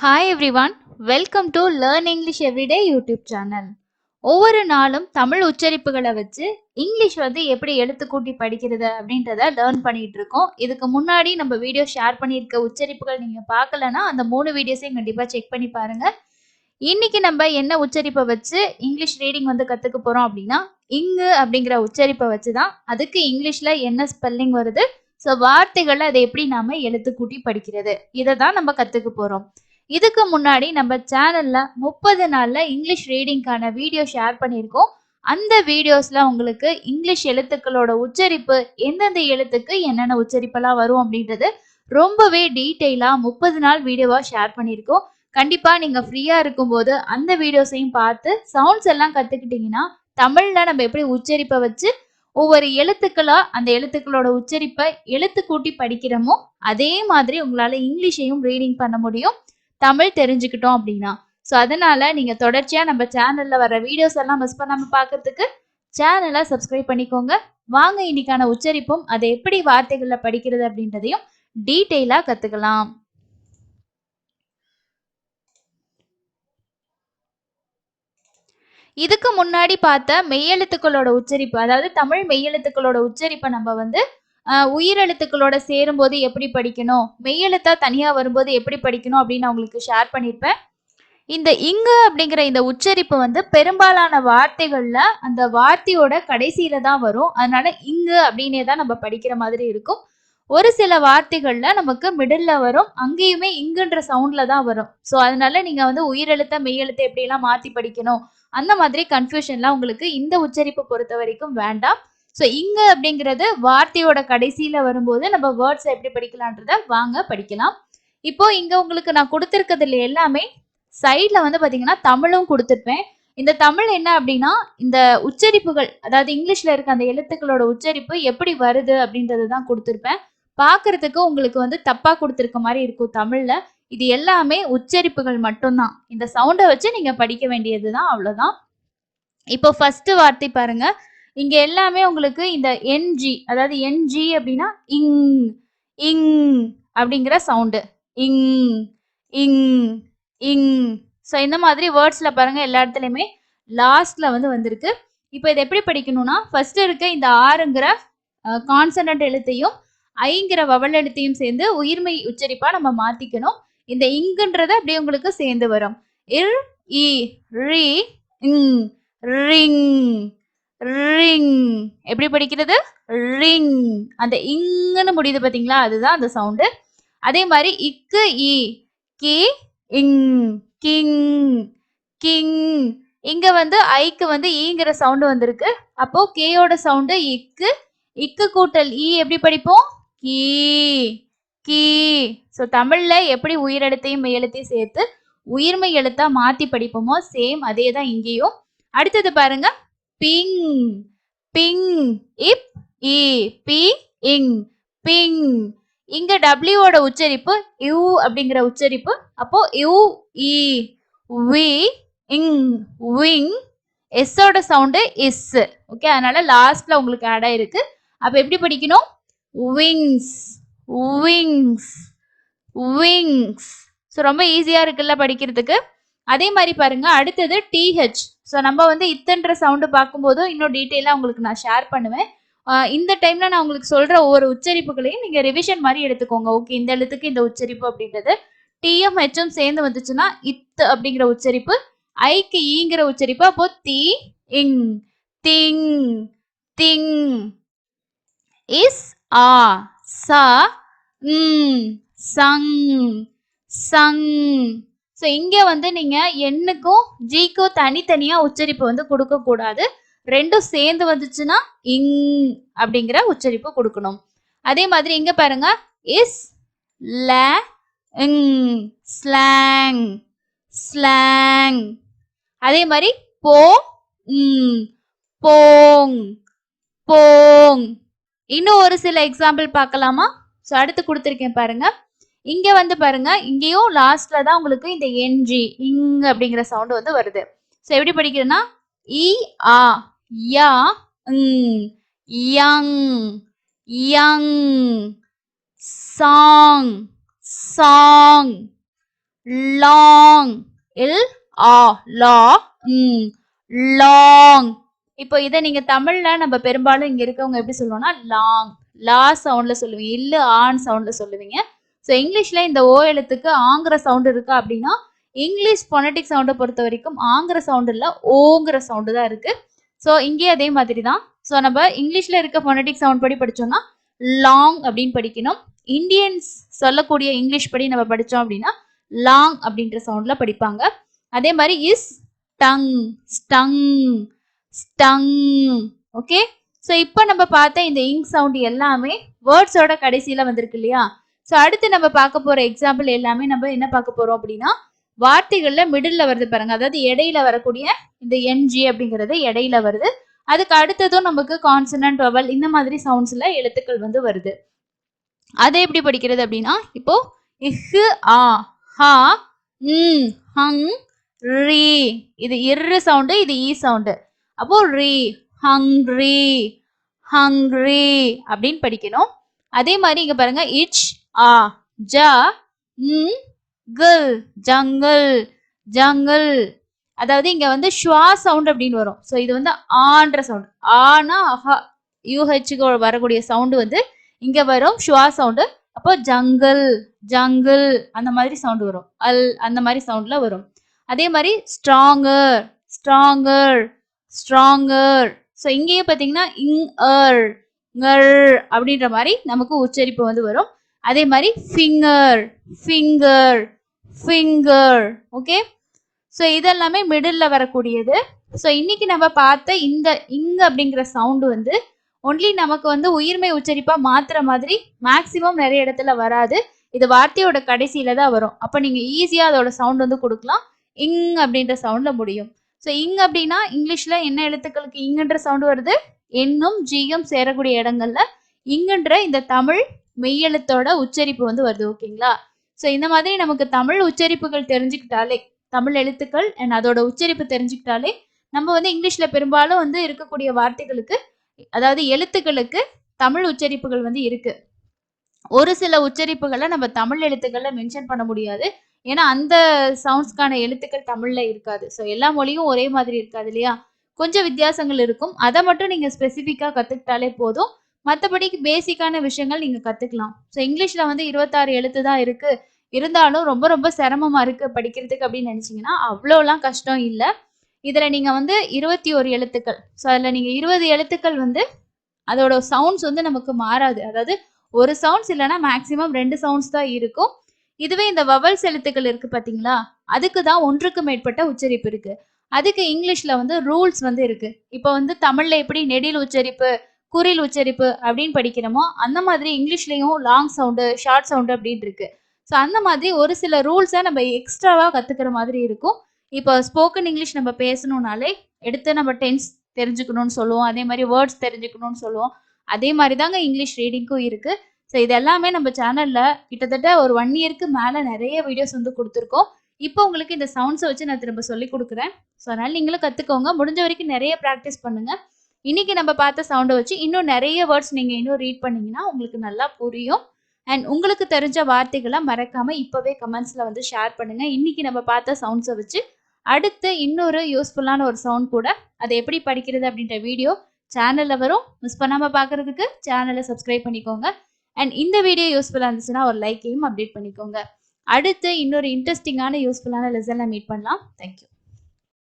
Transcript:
Hi everyone, welcome to Learn English Everyday YouTube channel. ஒவ்வொரு நாளும் தமிழ் உச்சரிப்புகளை வச்சு இங்கிலீஷ் எப்படி எழுத்து கூட்டி படிக்கிறது அப்படின்றத லேர்ன் பண்ணிட்டு இருக்கோம். இதுக்கு முன்னாடி நம்ம வீடியோ ஷேர் பண்ணியிருக்க உச்சரிப்புகள் நீங்க பார்க்கலன்னா அந்த 3 வீடியோஸையும் கண்டிப்பா செக் பண்ணி பாருங்க. இன்னைக்கு நம்ம என்ன உச்சரிப்பை வச்சு இங்கிலீஷ் ரீடிங் கத்துக்க போறோம் அப்படின்னா இங்கு அப்படிங்கிற உச்சரிப்பை வச்சுதான் அதுக்கு இங்கிலீஷ்ல என்ன ஸ்பெல்லிங் வருது, ஸோ வார்த்தைகளை அதை எப்படி நாம எழுத்து கூட்டி படிக்கிறது, இதை தான் நம்ம கத்துக்க போறோம். இதுக்கு முன்னாடி நம்ம சேனல்ல 30 நாள்ல இங்கிலீஷ் ரீடிங்கான வீடியோ ஷேர் பண்ணியிருக்கோம். அந்த வீடியோஸ்ல உங்களுக்கு இங்கிலீஷ் எழுத்துக்களோட உச்சரிப்பு, எந்தெந்த எழுத்துக்கு என்னென்ன உச்சரிப்பெல்லாம் வரும் அப்படின்றது ரொம்பவே டீட்டெயிலா 30 நாள் வீடியோவா ஷேர் பண்ணியிருக்கோம். கண்டிப்பா நீங்க ஃப்ரீயா இருக்கும்போது அந்த வீடியோஸையும் பார்த்து சவுண்ட்ஸ் எல்லாம் கத்துக்கிட்டீங்கன்னா தமிழ்ல நம்ம எப்படி உச்சரிப்பை வச்சு ஒவ்வொரு எழுத்துக்களா அந்த எழுத்துக்களோட உச்சரிப்பை எழுத்து கூட்டி படிக்கிறோமோ அதே மாதிரி உங்களால இங்கிலீஷையும் ரீடிங் பண்ண முடியும், தமிழ் தெரிஞ்சுக்கிட்டோம் அப்படின்னா. ஸோ அதனால நீங்க தொடர்ச்சியா நம்ம சேனல்ல வர வீடியோஸ் எல்லாம் மிஸ் பண்ணாம பார்க்கறதுக்கு சேனலை சப்ஸ்கிரைப் பண்ணிக்கோங்க. வாங்க இன்னைக்கான உச்சரிப்பும் அதை எப்படி வார்த்தைகள்ல படிக்கிறது அப்படின்றதையும் டீட்டெயிலா கத்துக்கலாம். இதுக்கு முன்னாடி பார்த்த மெய்யெழுத்துக்களோட உச்சரிப்பு, அதாவது தமிழ் மெய்யெழுத்துக்களோட உச்சரிப்பை நம்ம உயிரெழுத்துக்களோட சேரும்போது எப்படி படிக்கணும், மெய்யெழுத்தா தனியா வரும்போது எப்படி படிக்கணும் அப்படின்னு நான் உங்களுக்கு ஷேர் பண்ணியிருப்பேன். இந்த இங்கு அப்படிங்கிற இந்த உச்சரிப்பு பெரும்பாலான வார்த்தைகள்ல அந்த வார்த்தையோட கடைசியில தான் வரும். அதனால இங்கு அப்படின்னே தான் நம்ம படிக்கிற மாதிரி இருக்கும். ஒரு சில வார்த்தைகள்ல நமக்கு மிடில்ல வரும், அங்கேயுமே இங்குன்ற சவுண்ட்ல தான் வரும். ஸோ அதனால நீங்க உயிரெழுத்த மெய்யெழுத்தை எப்படியெல்லாம் மாத்தி படிக்கணும் அந்த மாதிரி கன்ஃபியூஷன்லாம் உங்களுக்கு இந்த உச்சரிப்பு பொறுத்த வரைக்கும் வேண்டாம். ஸோ இங்கு அப்படிங்கிறது வார்த்தையோட கடைசியில வரும்போது நம்ம வேர்ட்ஸை எப்படி படிக்கலான்றத வாங்க படிக்கலாம். இப்போ இங்க உங்களுக்கு நான் கொடுத்துருக்கிறதுல எல்லாமே சைட்ல பாத்தீங்கன்னா தமிழும் கொடுத்துருப்பேன். இந்த தமிழ் என்ன அப்படின்னா இந்த உச்சரிப்புகள், அதாவது இங்கிலீஷ்ல இருக்க அந்த எழுத்துக்களோட உச்சரிப்பு எப்படி வருது அப்படின்றது தான் கொடுத்துருப்பேன். பார்க்கறதுக்கு உங்களுக்கு தப்பா கொடுத்துருக்க மாதிரி இருக்கும் தமிழ்ல. இது எல்லாமே உச்சரிப்புகள் மட்டும்தான். இந்த சவுண்டை வச்சு நீங்க படிக்க வேண்டியதுதான், அவ்வளவுதான். இப்போ ஃபர்ஸ்ட் வார்த்தை பாருங்க. இங்க எல்லாமே உங்களுக்கு இந்த என்ஜி, அதாவது என்ஜி அப்படின்னா இங் இங் அப்படிங்கிற சவுண்டு. இங் இங் இங். ஸோ இந்த மாதிரி வேர்ட்ஸ்ல பாருங்க எல்லா இடத்துலையுமே லாஸ்ட்ல வந்திருக்கு. இப்போ இதை எப்படி படிக்கணும்னா ஃபர்ஸ்ட் இருக்க இந்த ஆறுங்கிற கான்சனன்ட் எழுத்தையும் ஐங்கிற வவல் எழுத்தையும் சேர்ந்து உயிர்மை உச்சரிப்பா நம்ம மாத்திக்கணும். இந்த இங்குன்றது அப்படியே உங்களுக்கு சேர்ந்து வரும். இர் இ ரி இங் ரிங் ரிங். எப்படி படிக்கிறது? ரிங். அந்த இங்குன்னு முடியுது பாத்தீங்களா, அதுதான் அந்த சவுண்டு. அதே மாதிரி இக்கு இ கி இங் கிங் கிங். இங்க ஐக்கு ஈங்கிற சவுண்டு வந்திருக்கு. அப்போ கேயோட சவுண்டு இக்கு. இக்கு கூட்டல் ஈ எப்படி படிப்போம்? Key key. ஸோ தமிழ்ல எப்படி உயிரெழுத்தையும் மெய்யெழுத்தையும் சேர்த்து உயிர்மை எழுத்தா மாத்தி படிப்போமோ சேம் அதே தான் இங்கேயும். அடுத்தது பாருங்க, பிங் பிங். இப் இ பி இங் பிங். இங்க டபிள்யூவோட உச்சரிப்பு யூ அப்படிங்கிற உச்சரிப்பு. அப்போ U E V ing wing. எஸ்ஸோட சவுண்டு இஸ். ஓகே, அதனால லாஸ்ட்ல உங்களுக்கு ஆட் ஆயிருக்கு. அப்ப எப்படி படிக்கணும்? Wings wings wings. ஸோ ரொம்ப ஈஸியா இருக்குல்ல படிக்கிறதுக்கு. அதே மாதிரி பாருங்க, அடுத்தது டிஹெச். ஸோ நம்ம இத்தன்ற சவுண்டு பார்க்கும்போது இன்னும் டீட்டெயிலாக உங்களுக்கு நான் ஷேர் பண்ணுவேன். இந்த டைம்ல நான் உங்களுக்கு சொல்ற ஒவ்வொரு உச்சரிப்புகளையும் நீங்க ரிவிஷன் மாதிரி எடுத்துக்கோங்க. ஓகே, இந்த எழுத்துக்கு இந்த உச்சரிப்பு அப்படின்றது. டியும் ஹெச்சும் சேர்ந்து வந்துச்சுன்னா இத் அப்படிங்கிற உச்சரிப்பு, ஐக்கு ஈங்கிற உச்சரிப்பு. அப்போ தி இங் திங் திங். இஸ் ஆ ச சங் சங். ஸோ இங்க நீங்க எண்ணுக்கும் ஜிக்கும் தனித்தனியா உச்சரிப்பு கொடுக்க கூடாது. ரெண்டும் சேர்ந்து வந்துச்சுன்னா இங் அப்படிங்கிற உச்சரிப்பு கொடுக்கணும். அதே மாதிரி இங்க பாருங்க, இஸ் ல இங் ஸ்லாங் ஸ்லாங். அதே மாதிரி போ போங் போங். இன்னும் ஒரு சில எக்ஸாம்பிள் பார்க்கலாமா? ஸோ அடுத்து கொடுத்துருக்கேன் பாருங்க. இங்க பாருங்க, இங்கேயும் லாஸ்ட்ல தான் உங்களுக்கு இந்த என்ஜி இங் அப்படிங்கிற சவுண்ட் வருது. ஸோ எப்படி படிக்கிறதுன்னா இ ஆ யா young young song song. Long இல் ஆ லா லாங். இப்போ இதை நீங்க தமிழ்ல நம்ம பெரும்பாலும் இங்க இருக்கவங்க எப்படி சொல்லுவோம்னா லாங், லா சவுண்ட்ல சொல்லுவீங்க, இல்ல ஆன் சவுண்ட்ல சொல்லுவீங்க. ஸோ இங்கிலீஷ்ல இந்த ஓ எழுத்துக்கு ஆங்கிற சவுண்ட் இருக்கா அப்படின்னா இங்கிலீஷ் பொனட்டிக் சவுண்டை பொறுத்த வரைக்கும் ஆங்கிற சவுண்ட் இல்ல, ஓங்கிற சவுண்டு தான் இருக்கு. ஸோ இங்கேயே அதே மாதிரி தான். ஸோ நம்ம இங்கிலீஷ்ல இருக்க பொனட்டிக் சவுண்ட் படி படிச்சோம்னா லாங் அப்படின்னு படிக்கணும். இந்தியன்ஸ் சொல்லக்கூடிய இங்கிலீஷ் படி நம்ம படிச்சோம் அப்படின்னா லாங் அப்படின்ற சவுண்ட்ல படிப்பாங்க. அதே மாதிரி இஸ் டங், ஸ்டங், ஸ்டங். ஓகே. ஸோ இப்போ நம்ம பார்த்த இந்த இங் சவுண்ட் எல்லாமே வேர்ட்ஸோட கடைசியில வந்திருக்கு இல்லையா? ஸோ அடுத்து நம்ம பார்க்க போற எக்ஸாம்பிள் எல்லாமே நம்ம என்ன பார்க்க போறோம் அப்படின்னா வார்த்தைகள்ல மிடில்ல வருது பாருங்க, அதாவது இடையில வரக்கூடிய இந்த என்ஜி அப்படிங்கிறது இடையில வருது. அதுக்கு அடுத்ததும் நமக்கு கான்சனன்ட், வவல் இந்த மாதிரி சவுண்ட்ஸ்ல எழுத்துக்கள் வந்து வருது. அதை எப்படி படிக்கிறது அப்படின்னா இப்போ இஹ் ஆ ஹா ஹங் ரீ, இது இரு சவுண்டு, இது ஈ சவுண்டு. அப்போ ரீ ஹங்ரி, ஹங்ரி அப்படின்னு படிக்கணும். அதே மாதிரி இங்க பாருங்க இச் ஆ ஜ கில், ஜங்கிள், ஜங்கிள். அதாவது இங்க வந்து ஷ்வா சவுண்ட் அப்படின்னு வரும். ஸோ இது வந்து ஆன்ற சவுண்ட், ஆனா அஹா யூஹெச்சுக்கு வரக்கூடிய சவுண்டு வந்து இங்க வரும் ஷ்வா சவுண்டு. அப்போ ஜங்கிள், ஜங்கிள் அந்த மாதிரி சவுண்ட் வரும், அல் அந்த மாதிரி சவுண்ட்ல வரும். அதே மாதிரி ஸ்ட்ராங்கர், ஸ்ட்ராங்கர், ஸ்ட்ராங்கர். ஸோ இங்கேயே பார்த்தீங்கன்னா இங் அர் அப்படின்ற மாதிரி நமக்கு உச்சரிப்பு வந்து வரும். அதே மாதிரி finger, finger, finger. Okay. So இதெல்லாமே மிடில்ல வரக்கூடியது. ஸோ இன்னைக்கு நம்ம பார்த்த இந்த இங் அப்படிங்கிற சவுண்டு வந்து ஒன்லி நமக்கு வந்து உயிர்மை உச்சரிப்பா மாத்துற மாதிரி மேக்சிமம் நிறைய இடத்துல வராது. இது வார்த்தையோட கடைசியில தான் வரும். அப்ப நீங்க ஈஸியா அதோட சவுண்ட் வந்து கொடுக்கலாம். இங் அப்படின்ற சவுண்ட்ல முடியும். ஸோ இங் அப்படின்னா இங்கிலீஷ்ல என்ன எழுத்துக்களுக்கு இங்குன்ற சவுண்ட் வருது? என்னும் ஜியும் சேரக்கூடிய இடங்கள்ல இங்குன்ற இந்த தமிழ் மெய்யெழுத்தோட உச்சரிப்பு வந்து வருது. ஓகேங்களா? ஸோ இந்த மாதிரி நமக்கு தமிழ் உச்சரிப்புகள் தெரிஞ்சுக்கிட்டாலே, தமிழ் எழுத்துக்கள் அண்ட் அதோட உச்சரிப்பு தெரிஞ்சுக்கிட்டாலே நம்ம வந்து இங்கிலீஷ்ல பெரும்பாலும் வந்து இருக்கக்கூடிய வார்த்தைகளுக்கு, அதாவது எழுத்துக்களுக்கு தமிழ் உச்சரிப்புகள் வந்து இருக்கு. ஒரு சில உச்சரிப்புகளை நம்ம தமிழ் எழுத்துக்கள்ல மென்ஷன் பண்ண முடியாது. ஏன்னா அந்த சவுண்ட்ஸ்க்கான எழுத்துக்கள் தமிழ்ல இருக்காது. ஸோ எல்லா மொழியும் ஒரே மாதிரி இருக்காது இல்லையா? கொஞ்சம் வித்தியாசங்கள் இருக்கும். அதை மட்டும் நீங்க ஸ்பெசிஃபிக்கா கத்துக்கிட்டாலே போதும். மற்றபடி பேசிக்கான விஷயங்கள் நீங்க கத்துக்கலாம். ஸோ இங்கிலீஷ்ல வந்து 26 எழுத்து தான் இருக்கு. இருந்தாலும் ரொம்ப ரொம்ப சிரமமா இருக்கு படிக்கிறதுக்கு அப்படின்னு நினைச்சீங்கன்னா அவ்வளோலாம் கஷ்டம் இல்லை. இதுல நீங்க வந்து 21 எழுத்துக்கள். ஸோ அதுல நீங்க 20 எழுத்துக்கள் வந்து அதோட சவுண்ட்ஸ் வந்து நமக்கு மாறாது. அதாவது ஒரு சவுண்ட்ஸ் இல்லைன்னா மேக்சிமம் 2 சவுண்ட்ஸ் தான் இருக்கும். இதுவே இந்த வவல்ஸ் எழுத்துக்கள் இருக்கு பாத்தீங்களா, அதுக்கு தான் ஒன்றுக்கு மேற்பட்ட உச்சரிப்பு இருக்கு. அதுக்கு இங்கிலீஷ்ல வந்து ரூல்ஸ் வந்து இருக்கு. இப்போ வந்து தமிழ்ல எப்படி நெடில் உச்சரிப்பு, குறில் உச்சரிப்பு அப்படின்னு படிக்கிறோமோ அந்த மாதிரி இங்கிலீஷ்லயும் லாங் சவுண்டு, ஷார்ட் சவுண்டு அப்படின்னு இருக்கு. ஸோ அந்த மாதிரி ஒரு சில ரூல்ஸை நம்ம எக்ஸ்ட்ராவா கத்துக்கிற மாதிரி இருக்கும். இப்போ ஸ்போக்கன் இங்கிலீஷ் நம்ம பேசணும்னாலே எடுத்து நம்ம டென்ஸ் தெரிஞ்சுக்கணும்னு சொல்லுவோம். அதே மாதிரி வேர்ட்ஸ் தெரிஞ்சுக்கணும்னு சொல்லுவோம். அதே மாதிரி தாங்க இங்கிலீஷ் ரீடிங்க்கும் இருக்கு. ஸோ இது எல்லாமே நம்ம சேனல்ல கிட்டத்தட்ட ஒரு 1 இயருக்கு மேல நிறைய வீடியோஸ் வந்து கொடுத்துருக்கோம். இப்போ உங்களுக்கு இந்த சவுண்ட்ஸை வச்சு நான் திரும்ப சொல்லி கொடுக்குறேன். ஸோ அதனால நீங்களும் கத்துக்கோங்க. முடிஞ்ச வரைக்கும் நிறைய ப்ராக்டிஸ் பண்ணுங்க. இன்னைக்கு நம்ம பார்த்த சவுண்டை வச்சு இன்னும் நிறைய வேர்ட்ஸ் நீங்க இன்னும் ரீட் பண்ணீங்கன்னா உங்களுக்கு நல்லா புரியும். அண்ட் உங்களுக்கு தெரிஞ்ச வார்த்தைகளை மறக்காம இப்பவே கமெண்ட்ஸ்ல வந்து ஷேர் பண்ணுங்க. இன்னைக்கு நம்ம பார்த்த சவுண்ட்ஸை வச்சு அடுத்து இன்னொரு யூஸ்ஃபுல்லான ஒரு சவுண்ட் கூட அதை எப்படி படிக்கிறது அப்படின்ற வீடியோ சேனல்ல வரும். மிஸ் பண்ணாம பார்க்கறதுக்கு சேனலை சப்ஸ்கிரைப் பண்ணிக்கோங்க. அண்ட் இந்த வீடியோ யூஸ்ஃபுல்லாக இருந்துச்சுன்னா ஒரு லைக்கையும் அப்டேட் பண்ணிக்கோங்க. அடுத்து இன்னொரு இன்ட்ரெஸ்டிங்கான யூஸ்ஃபுல்லான லெசன்ல மீட் பண்ணலாம். தேங்க்யூ.